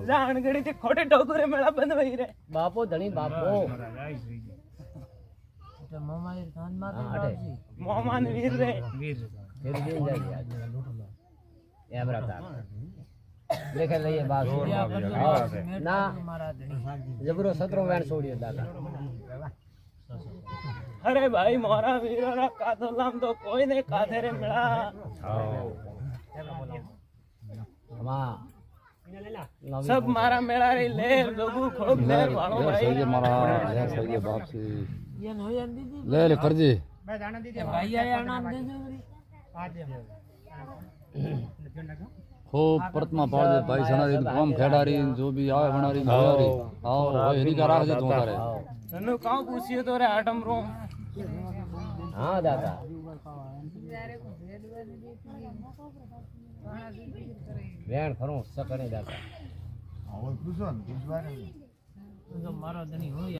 જાણ ગડી થી ખોટે ડોકરે મેળા બંધ વહી રે બાપો ધણી બાપો મોમાન વીર રે લેખે લઈએ બાપ ના જબરો સતરો વેણ છોડ્યો દાદા અરે ભાઈ મોરા વીરો રા કાધો લામ તો કોઈ ને કાધે રે મેળા सब मारा मेरा रे ले लोगो खूब ले वालो भाई सही मारा ले सही बाप से ले ले कर दे भाई आया नाम दे खूब प्रतिमा पाड़ दे भाई सना कम खेडारी जो भी आवे बनारी बनारी आओ भाई हरी का राख दे तो करे तनु काऊ पूछियो तो रे आटम रो हां दादा વેણ ખરું સકણે દાદા મારો ધણી હોય